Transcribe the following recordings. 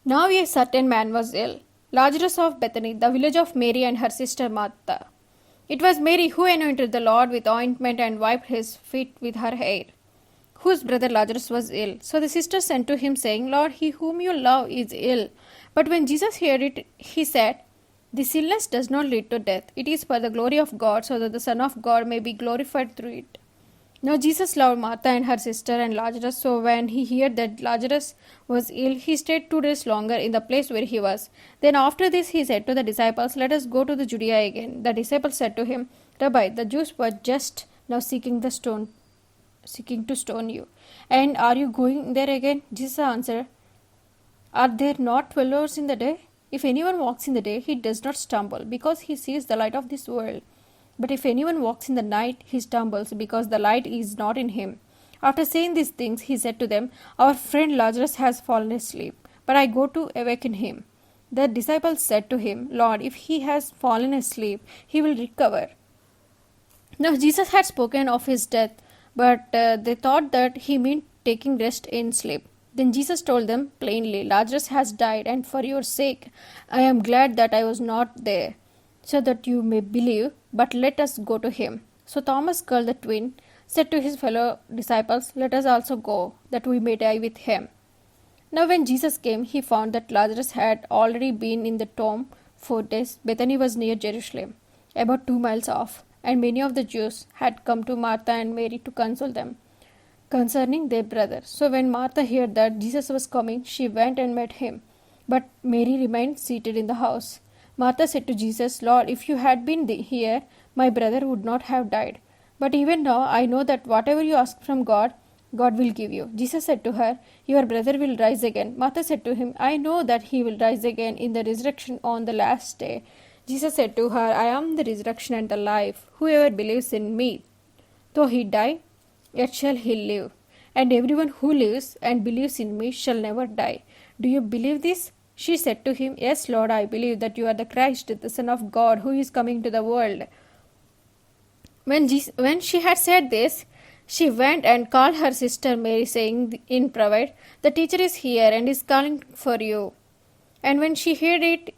Now a certain man was ill, Lazarus of Bethany, the village of Mary and her sister Martha. It was Mary who anointed the Lord with ointment and wiped his feet with her hair, whose brother Lazarus was ill. So the sisters sent to him, saying, Lord, he whom you love is ill. But when Jesus heard it, he said, This illness does not lead to death. It is for the glory of God, so that the Son of God may be glorified through it. Now Jesus loved Martha and her sister and Lazarus, so when he heard that Lazarus was ill, he stayed 2 days longer in the place where he was. Then after this he said to the disciples, Let us go to the Judea again. The disciples said to him, Rabbi, the Jews were just now seeking to stone you. And are you going there again? Jesus answered, Are there not 12 hours in the day? If anyone walks in the day, he does not stumble, because he sees the light of this world. But if anyone walks in the night, he stumbles, because the light is not in him. After saying these things, he said to them, Our friend Lazarus has fallen asleep, but I go to awaken him. The disciples said to him, Lord, if he has fallen asleep, he will recover. Now Jesus had spoken of his death, but they thought that he meant taking rest in sleep. Then Jesus told them plainly, Lazarus has died, and for your sake I am glad that I was not there, so that you may believe, but let us go to him. So Thomas, called the twin, said to his fellow disciples, Let us also go, that we may die with him. Now when Jesus came, he found that Lazarus had already been in the tomb 4 days. Bethany was near Jerusalem, about 2 miles off, and many of the Jews had come to Martha and Mary to console them concerning their brother. So when Martha heard that Jesus was coming, she went and met him. But Mary remained seated in the house. Martha said to Jesus, Lord, if you had been here, my brother would not have died. But even now I know that whatever you ask from God, God will give you. Jesus said to her, Your brother will rise again. Martha said to him, I know that he will rise again in the resurrection on the last day. Jesus said to her, I am the resurrection and the life. Whoever believes in me, though he die, yet shall he live. And everyone who lives and believes in me shall never die. Do you believe this? She said to him, Yes, Lord, I believe that you are the Christ, the Son of God, who is coming to the world. When she had said this, she went and called her sister Mary, saying in private, The teacher is here and is calling for you. And when she heard it,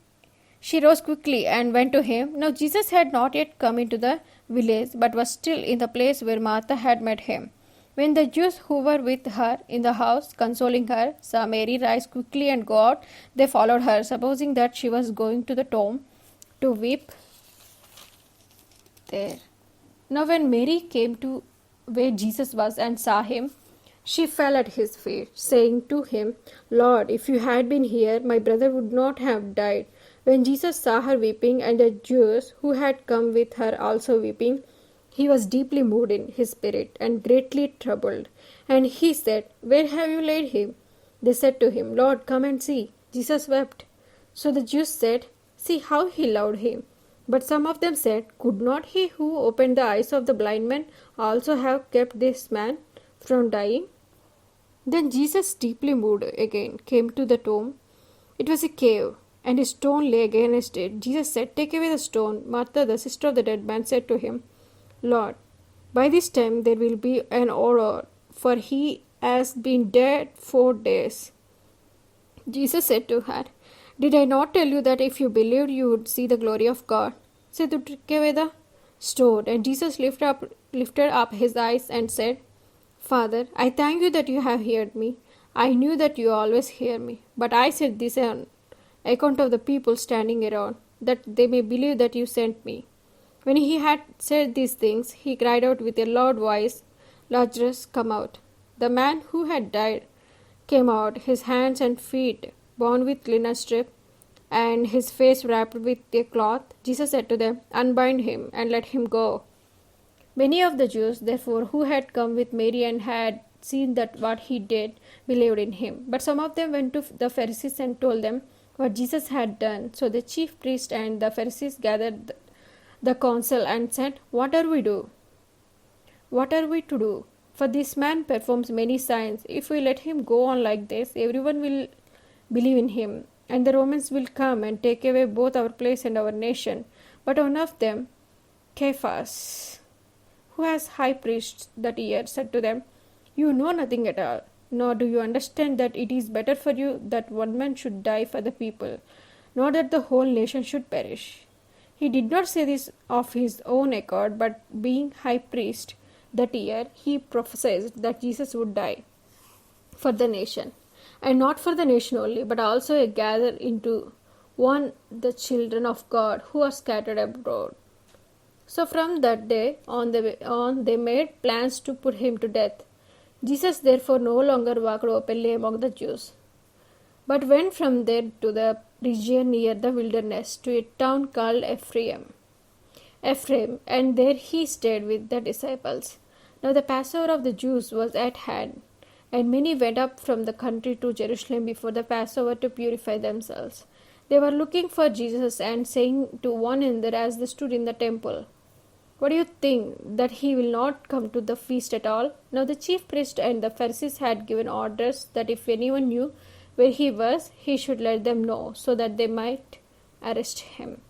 she rose quickly and went to him. Now Jesus had not yet come into the village, but was still in the place where Martha had met him. When the Jews who were with her in the house, consoling her, saw Mary rise quickly and go out, they followed her, supposing that she was going to the tomb to weep there. Now when Mary came to where Jesus was and saw him, she fell at his feet, saying to him, Lord, if you had been here, my brother would not have died. When Jesus saw her weeping, and the Jews who had come with her also weeping, he was deeply moved in his spirit and greatly troubled. And he said, Where have you laid him? They said to him, Lord, come and see. Jesus wept. So the Jews said, See how he loved him. But some of them said, Could not he who opened the eyes of the blind man also have kept this man from dying? Then Jesus, deeply moved again, came to the tomb. It was a cave, and a stone lay against it. Jesus said, Take away the stone. Martha, the sister of the dead man, said to him, Lord, by this time there will be an odor, for he has been dead 4 days. Jesus said to her, Did I not tell you that if you believed you would see the glory of God? So they took away the stone, and Jesus lifted up his eyes and said, Father, I thank you that you have heard me. I knew that you always hear me, but I said this on account of the people standing around, that they may believe that you sent me. When he had said these things, he cried out with a loud voice, Lazarus, come out. The man who had died came out, his hands and feet bound with linen strip, and his face wrapped with a cloth. Jesus said to them, Unbind him and let him go. Many of the Jews, therefore, who had come with Mary and had seen that what he did, believed in him. But some of them went to the Pharisees and told them what Jesus had done. So the chief priest and the Pharisees gathered the council and said, What are we to do? For this man performs many signs. If we let him go on like this, everyone will believe in him, and the Romans will come and take away both our place and our nation. But one of them, Caiaphas, who was high priest that year, said to them, You know nothing at all, Nor do you understand that it is better for you that one man should die for the people, not that the whole nation should perish. He did not say this of his own accord, but being high priest that year, he prophesied that Jesus would die for the nation, and not for the nation only, but also gather into one the children of God who are scattered abroad. So from that day on, they made plans to put him to death. Jesus therefore no longer walked openly among the Jews, but went from there to the region near the wilderness, to a town called Ephraim, and there he stayed with the disciples. Now the Passover of the Jews was at hand, and many went up from the country to Jerusalem before the Passover to purify themselves. They were looking for Jesus and saying to one another as they stood in the temple, "What do you think, that he will not come to the feast at all?" Now the chief priests and the Pharisees had given orders that if anyone knew where he was, he should let them know, so that they might arrest him.